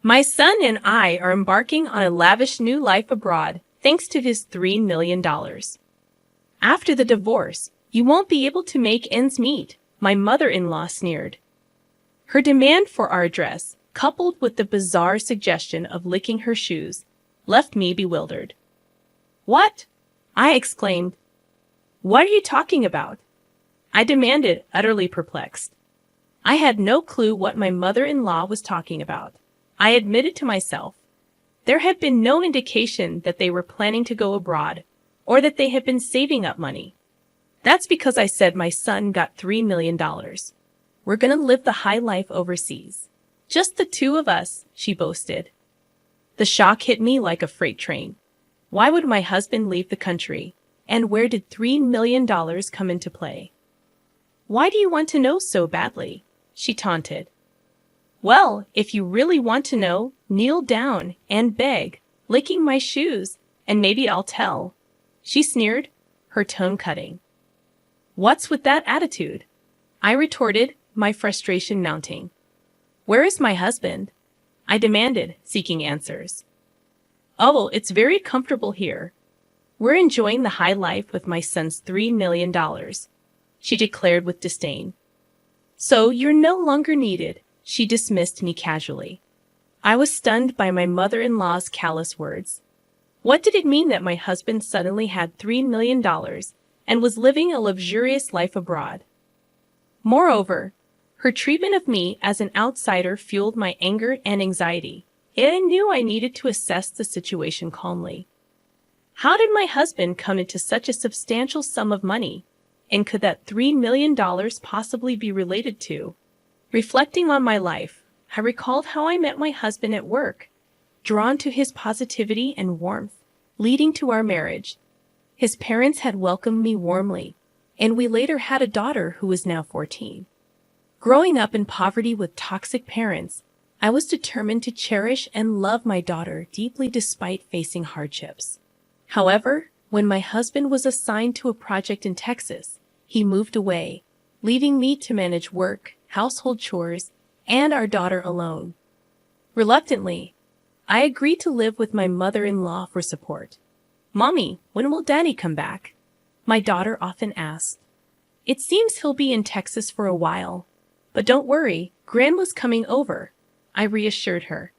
My son and I are embarking on a lavish new life abroad thanks to his $3 million. After the divorce, you won't be able to make ends meet, my mother-in-law sneered. Her demand for our address, coupled with the bizarre suggestion of licking her shoes, left me bewildered. What? I exclaimed. What are you talking about? I demanded, utterly perplexed. I had no clue what my mother-in-law was talking about. I admitted to myself. There had been no indication that they were planning to go abroad, or that they had been saving up money. That's because I said my son got $3 million. We're gonna live the high life overseas. Just the two of us, she boasted. The shock hit me like a freight train. Why would my husband leave the country? And where did $3 million come into play? Why do you want to know so badly? She taunted. Well, if you really want to know, kneel down and beg, licking my shoes, and maybe I'll tell. She sneered, her tone cutting. What's with that attitude? I retorted, my frustration mounting. Where is my husband? I demanded, seeking answers. Oh, it's very comfortable here. We're enjoying the high life with my son's $3 million, she declared with disdain. So you're no longer needed, she dismissed me casually. I was stunned by my mother-in-law's callous words. What did it mean that my husband suddenly had $3 million and was living a luxurious life abroad? Moreover, her treatment of me as an outsider fueled my anger and anxiety, and I knew I needed to assess the situation calmly. How did my husband come into such a substantial sum of money, and could that $3 million possibly be related to? Reflecting on my life, I recalled how I met my husband at work, drawn to his positivity and warmth, leading to our marriage. His parents had welcomed me warmly, and we later had a daughter who was now 14. Growing up in poverty with toxic parents, I was determined to cherish and love my daughter deeply despite facing hardships. However, when my husband was assigned to a project in Texas, he moved away, leaving me to manage work, household chores, and our daughter alone. Reluctantly, I agreed to live with my mother-in-law for support. Mommy, when will Daddy come back? My daughter often asked. It seems he'll be in Texas for a while. But don't worry, Grandma's coming over, I reassured her.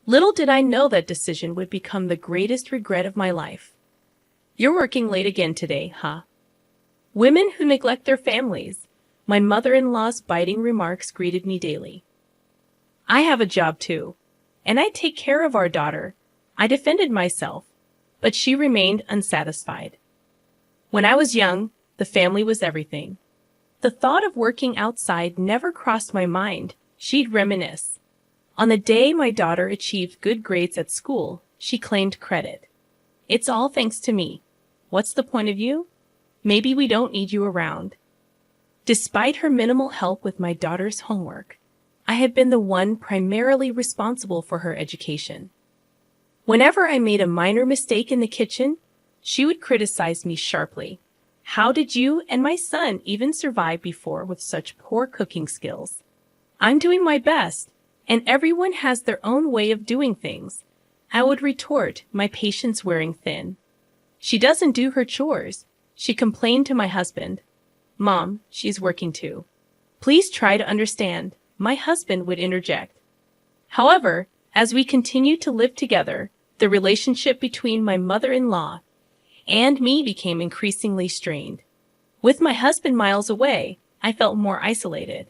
Little did I know that decision would become the greatest regret of my life. You're working late again today, huh? Women who neglect their families. My mother-in-law's biting remarks greeted me daily. I have a job too, and I take care of our daughter. I defended myself, but she remained unsatisfied. When I was young, the family was everything. The thought of working outside never crossed my mind, she'd reminisce. On the day my daughter achieved good grades at school, she claimed credit. It's all thanks to me. What's the point of you? Maybe we don't need you around. Despite her minimal help with my daughter's homework, I had been the one primarily responsible for her education. Whenever I made a minor mistake in the kitchen, she would criticize me sharply. How did you and my son even survive before with such poor cooking skills? I'm doing my best, and everyone has their own way of doing things, I would retort, my patience wearing thin. She doesn't do her chores, she complained to my husband. Mom, she's working too. Please try to understand, my husband would interject. However, as we continued to live together, the relationship between my mother-in-law and me became increasingly strained. With my husband miles away, I felt more isolated.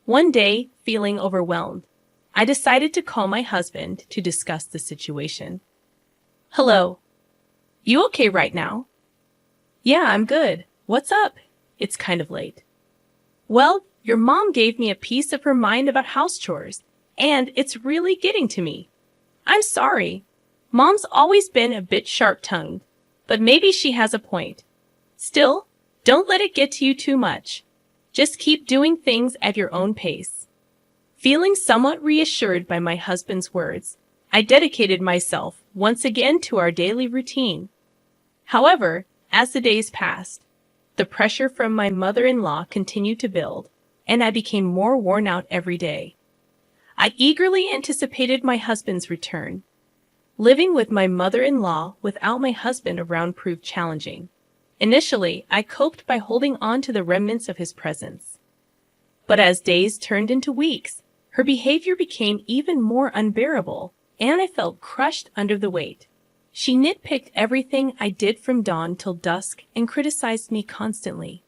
One day, feeling overwhelmed, I decided to call my husband to discuss the situation. Hello. You okay right now? Yeah, I'm good. What's up? It's kind of late. Well, your mom gave me a piece of her mind about house chores, and it's really getting to me. I'm sorry. Mom's always been a bit sharp-tongued, but maybe she has a point. Still, don't let it get to you too much. Just keep doing things at your own pace. Feeling somewhat reassured by my husband's words, I dedicated myself once again to our daily routine. However, as the days passed, the pressure from my mother-in-law continued to build, and I became more worn out every day. I eagerly anticipated my husband's return. Living with my mother-in-law without my husband around proved challenging. Initially, I coped by holding on to the remnants of his presence. But as days turned into weeks, her behavior became even more unbearable, and I felt crushed under the weight. She nitpicked everything I did from dawn till dusk and criticized me constantly.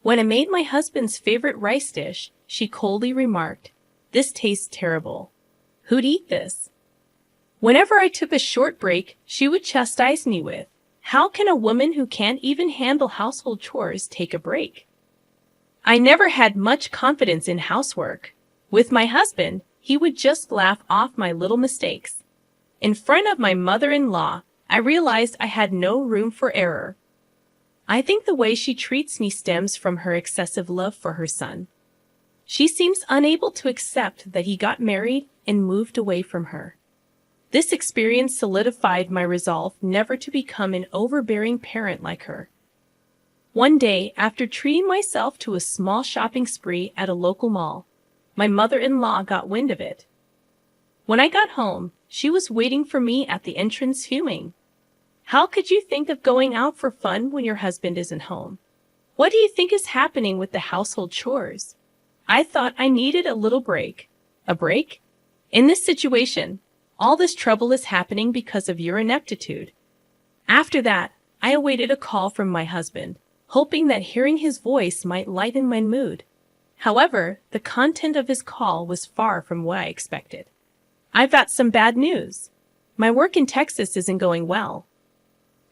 When I made my husband's favorite rice dish, she coldly remarked, "This tastes terrible. Who'd eat this?" Whenever I took a short break, she would chastise me with, "How can a woman who can't even handle household chores take a break?" I never had much confidence in housework. With my husband, he would just laugh off my little mistakes. In front of my mother-in-law, I realized I had no room for error. I think the way she treats me stems from her excessive love for her son. She seems unable to accept that he got married and moved away from her. This experience solidified my resolve never to become an overbearing parent like her. One day, after treating myself to a small shopping spree at a local mall, my mother-in-law got wind of it. When I got home, she was waiting for me at the entrance fuming. "How could you think of going out for fun when your husband isn't home? What do you think is happening with the household chores?" I thought I needed a little break. A break? In this situation, all this trouble is happening because of your ineptitude. After that, I awaited a call from my husband, hoping that hearing his voice might lighten my mood. However, the content of his call was far from what I expected. "I've got some bad news. My work in Texas isn't going well.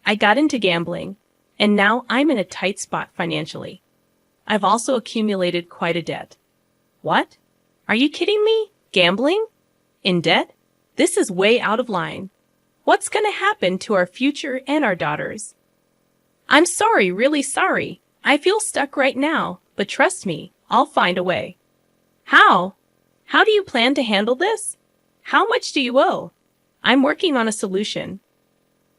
I got into gambling, and now I'm in a tight spot financially. I've also accumulated quite a debt." "What? Are you kidding me? Gambling? In debt? This is way out of line. What's going to happen to our future and our daughters?" "I'm sorry, really sorry. I feel stuck right now, but trust me, I'll find a way." "How? How do you plan to handle this? How much do you owe?" "I'm working on a solution."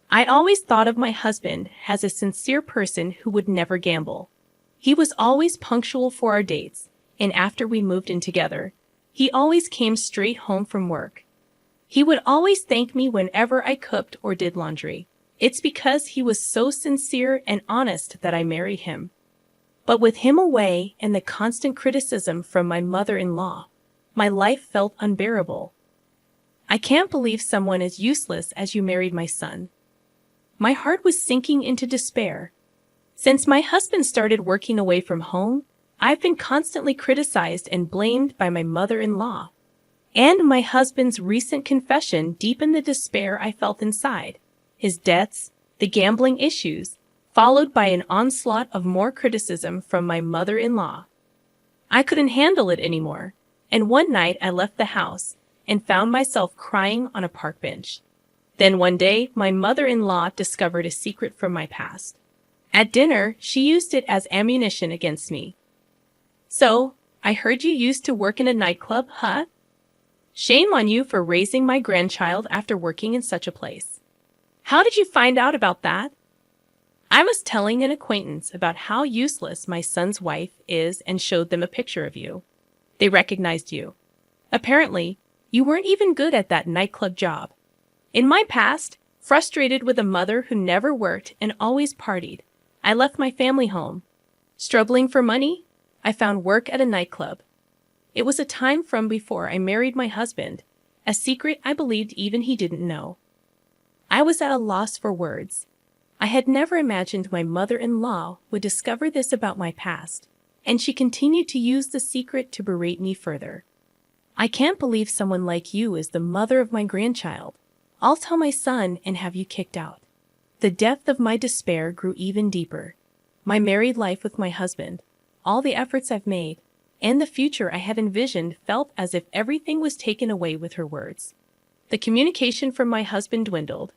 I always thought of my husband as a sincere person who would never gamble. He was always punctual for our dates, and after we moved in together, he always came straight home from work. He would always thank me whenever I cooked or did laundry. It's because he was so sincere and honest that I married him. But with him away and the constant criticism from my mother-in-law, my life felt unbearable. "I can't believe someone as useless as you married my son." My heart was sinking into despair. Since my husband started working away from home, I've been constantly criticized and blamed by my mother-in-law. And my husband's recent confession deepened the despair I felt inside. His debts, the gambling issues, followed by an onslaught of more criticism from my mother-in-law. I couldn't handle it anymore, and one night I left the house and found myself crying on a park bench. Then one day, my mother-in-law discovered a secret from my past. At dinner, she used it as ammunition against me. "So, I heard you used to work in a nightclub, huh? Shame on you for raising my grandchild after working in such a place. How did you find out about that?" I was telling an acquaintance about how useless my son's wife is and showed them a picture of you. They recognized you. Apparently, you weren't even good at that nightclub job. In my past, frustrated with a mother who never worked and always partied, I left my family home. Struggling for money, I found work at a nightclub. It was a time from before I married my husband, a secret I believed even he didn't know. I was at a loss for words. I had never imagined my mother-in-law would discover this about my past, and she continued to use the secret to berate me further. "I can't believe someone like you is the mother of my grandchild. I'll tell my son and have you kicked out." The depth of my despair grew even deeper. My married life with my husband, all the efforts I've made, and the future I had envisioned felt as if everything was taken away with her words. The communication from my husband dwindled.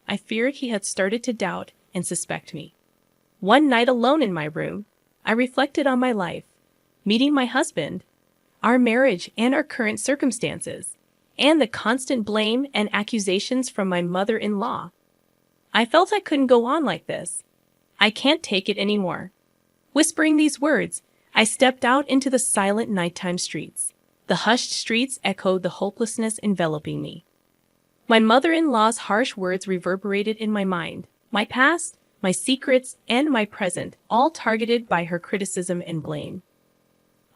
I feared he had started to doubt and suspect me. One night alone in my room, I reflected on my life, meeting my husband, our marriage and our current circumstances, and the constant blame and accusations from my mother-in-law. I felt I couldn't go on like this. "I can't take it anymore." Whispering these words, I stepped out into the silent nighttime streets. The hushed streets echoed the hopelessness enveloping me. My mother-in-law's harsh words reverberated in my mind, my past, my secrets, and my present, all targeted by her criticism and blame.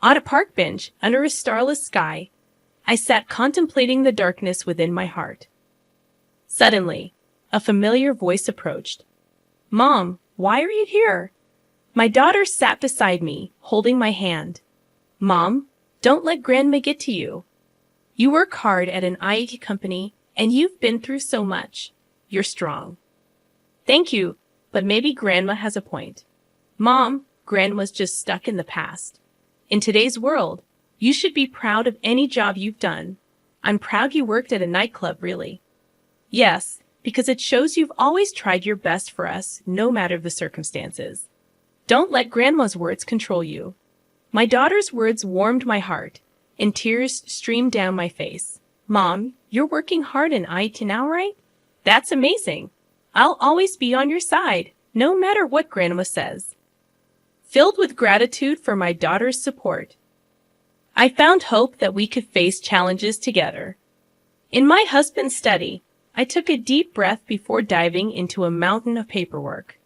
On a park bench, under a starless sky, I sat contemplating the darkness within my heart. Suddenly, a familiar voice approached. "Mom, why are you here?" My daughter sat beside me, holding my hand. "Mom, don't let Grandma get to you. You work hard at an IT company, and you've been through so much. You're strong." "Thank you, but maybe Grandma has a point." "Mom, Grandma's just stuck in the past. In today's world, you should be proud of any job you've done. I'm proud you worked at a nightclub, really." "Yes, because it shows you've always tried your best for us, no matter the circumstances. Don't let Grandma's words control you." My daughter's words warmed my heart, and tears streamed down my face. "Mom, you're working hard in IT now, right? That's amazing. I'll always be on your side, no matter what Grandma says." Filled with gratitude for my daughter's support, I found hope that we could face challenges together. In my husband's study, I took a deep breath before diving into a mountain of paperwork.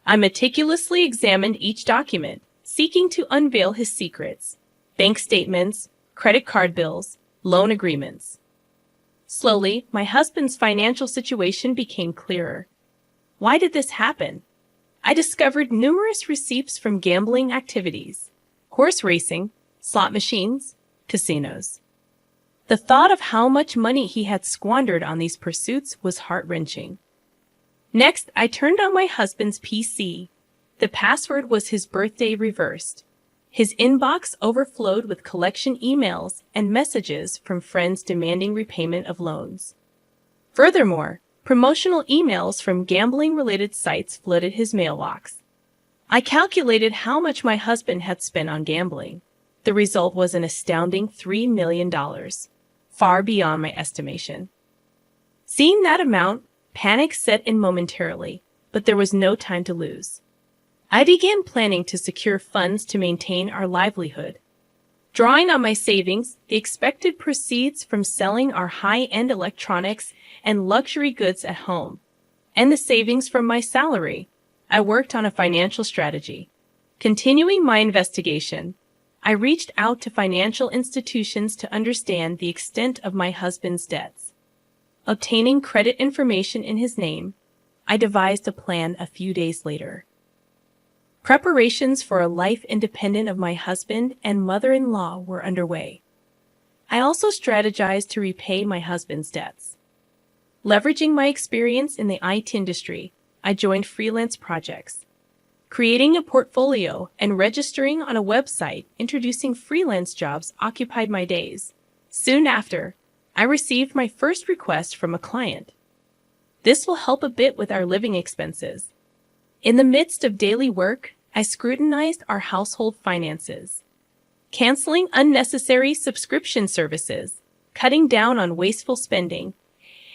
I meticulously examined each document, seeking to unveil his secrets: bank statements, credit card bills, loan agreements. Slowly, my husband's financial situation became clearer. Why did this happen? I discovered numerous receipts from gambling activities, horse racing, slot machines, casinos. The thought of how much money he had squandered on these pursuits was heart-wrenching. Next, I turned on my husband's PC. The password was his birthday reversed. His inbox overflowed with collection emails and messages from friends demanding repayment of loans. Furthermore, promotional emails from gambling-related sites flooded his mailbox. I calculated how much my husband had spent on gambling. The result was an astounding $3 million, far beyond my estimation. Seeing that amount, panic set in momentarily, but there was no time to lose. I began planning to secure funds to maintain our livelihood. Drawing on my savings, the expected proceeds from selling our high-end electronics and luxury goods at home, and the savings from my salary, I worked on a financial strategy. Continuing my investigation, I reached out to financial institutions to understand the extent of my husband's debts. Obtaining credit information in his name, I devised a plan a few days later. Preparations for a life independent of my husband and mother-in-law were underway. I also strategized to repay my husband's debts. Leveraging my experience in the IT industry, I joined freelance projects. Creating a portfolio and registering on a website introducing freelance jobs occupied my days. Soon after, I received my first request from a client. This will help a bit with our living expenses. In the midst of daily work, I scrutinized our household finances. Canceling unnecessary subscription services, cutting down on wasteful spending,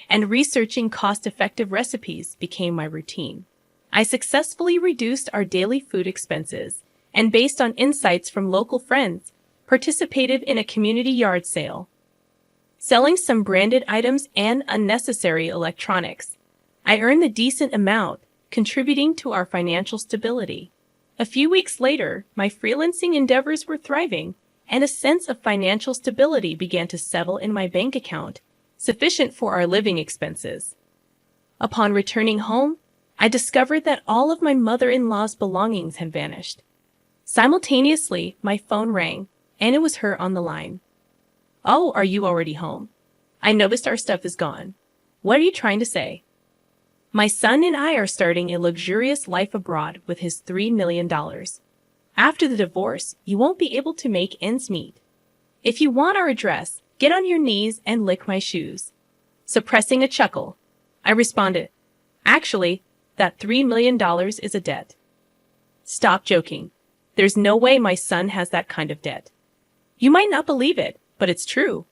and researching cost-effective recipes became my routine. I successfully reduced our daily food expenses, and based on insights from local friends, participated in a community yard sale. Selling some branded items and unnecessary electronics, I earned a decent amount, contributing to our financial stability. A few weeks later, my freelancing endeavors were thriving, and a sense of financial stability began to settle in my bank account, sufficient for our living expenses. Upon returning home, I discovered that all of my mother-in-law's belongings had vanished. Simultaneously, my phone rang, and it was her on the line. "Oh, are you already home? I noticed our stuff is gone. What are you trying to say?" "My son and I are starting a luxurious life abroad with his $3 million. After the divorce, you won't be able to make ends meet. If you want our address, get on your knees and lick my shoes." Suppressing a chuckle, I responded, "Actually, that $3 million is a debt." "Stop joking. There's no way my son has that kind of debt. You might not believe it, but it's true.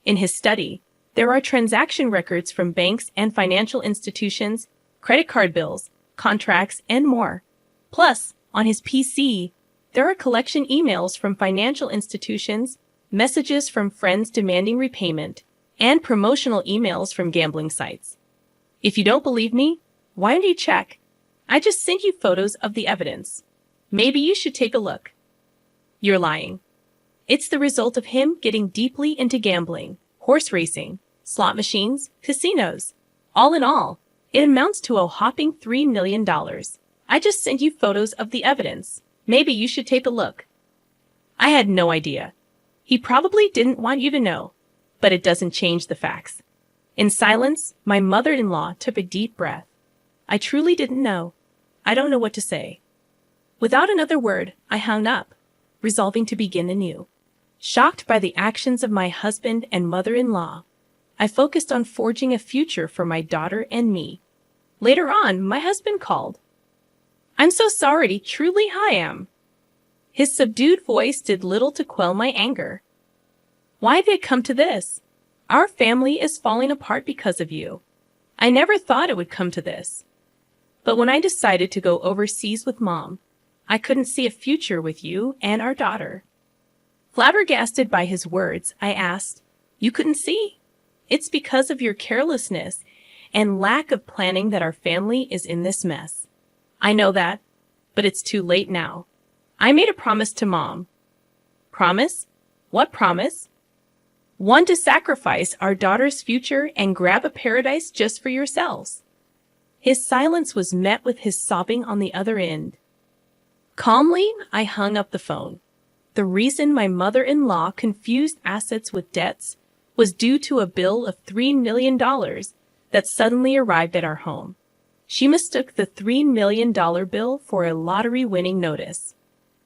In his study, there are transaction records from banks and financial institutions, credit card bills, contracts, and more. Plus, on his PC, there are collection emails from financial institutions, messages from friends demanding repayment, and promotional emails from gambling sites. If you don't believe me, why don't you check? I just sent you photos of the evidence. Maybe you should take a look. You're lying. It's the result of him getting deeply into gambling, horse racing, slot machines, casinos. All in all, it amounts to a whopping $3 million. I just sent you photos of the evidence. Maybe you should take a look. I had no idea. He probably didn't want you to know, but it doesn't change the facts. In silence, my mother-in-law took a deep breath. I truly didn't know. I don't know what to say. Without another word, I hung up, resolving to begin anew. Shocked by the actions of my husband and mother-in-law, I focused on forging a future for my daughter and me. Later on, my husband called. I'm so sorry, truly I am. His subdued voice did little to quell my anger. Why did it come to this? Our family is falling apart because of you. I never thought it would come to this. But when I decided to go overseas with Mom, I couldn't see a future with you and our daughter. Flabbergasted by his words, I asked, You couldn't see? It's because of your carelessness and lack of planning that our family is in this mess. I know that, but it's too late now. I made a promise to Mom. Promise? What promise? One to sacrifice our daughter's future and grab a paradise just for yourselves. His silence was met with his sobbing on the other end. Calmly, I hung up the phone. The reason my mother-in-law confused assets with debts was due to a bill of $3 million that suddenly arrived at our home. She mistook the $3 million bill for a lottery-winning notice.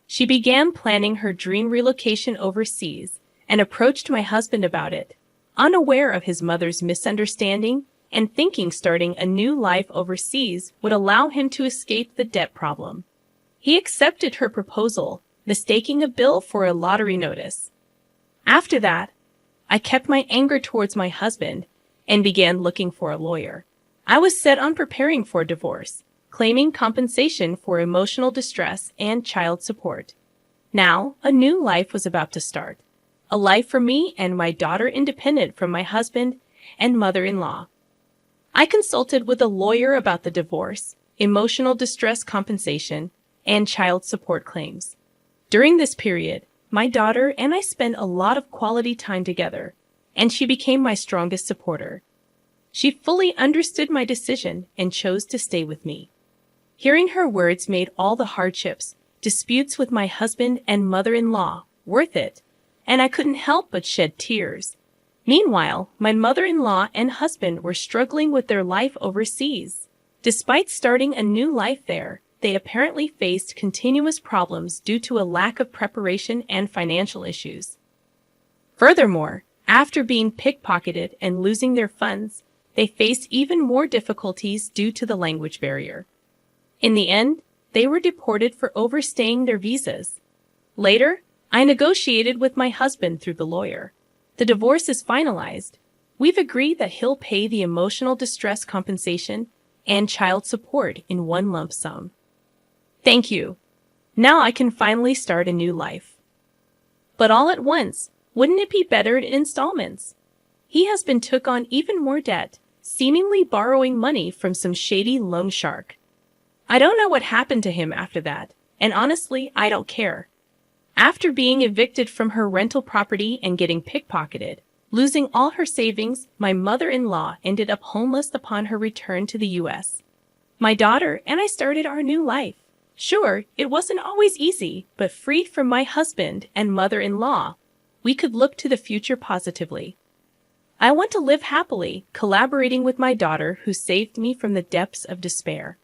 She began planning her dream relocation overseas and approached my husband about it, unaware of his mother's misunderstanding and thinking starting a new life overseas would allow him to escape the debt problem. He accepted her proposal, mistaking a bill for a lottery notice. After that, I kept my anger towards my husband and began looking for a lawyer. I was set on preparing for divorce, claiming compensation for emotional distress and child support. Now, a new life was about to start. A life for me and my daughter independent from my husband and mother-in-law. I consulted with a lawyer about the divorce, emotional distress compensation, and child support claims. During this period, my daughter and I spent a lot of quality time together, and she became my strongest supporter. She fully understood my decision and chose to stay with me. Hearing her words made all the hardships, disputes with my husband and mother-in-law worth it, and I couldn't help but shed tears. Meanwhile, my mother-in-law and husband were struggling with their life overseas. Despite starting a new life there, they apparently faced continuous problems due to a lack of preparation and financial issues. Furthermore, after being pickpocketed and losing their funds, they faced even more difficulties due to the language barrier. In the end, they were deported for overstaying their visas. Later, I negotiated with my husband through the lawyer. The divorce is finalized. We've agreed that he'll pay the emotional distress compensation and child support in one lump sum. Thank you. Now I can finally start a new life. But all at once, wouldn't it be better in installments? He has been took on even more debt, seemingly borrowing money from some shady loan shark. I don't know what happened to him after that, and honestly, I don't care. After being evicted from her rental property and getting pickpocketed, losing all her savings, my mother-in-law ended up homeless upon her return to the U.S. My daughter and I started our new life. Sure, it wasn't always easy, but freed from my husband and mother-in-law, we could look to the future positively. I want to live happily, collaborating with my daughter who saved me from the depths of despair.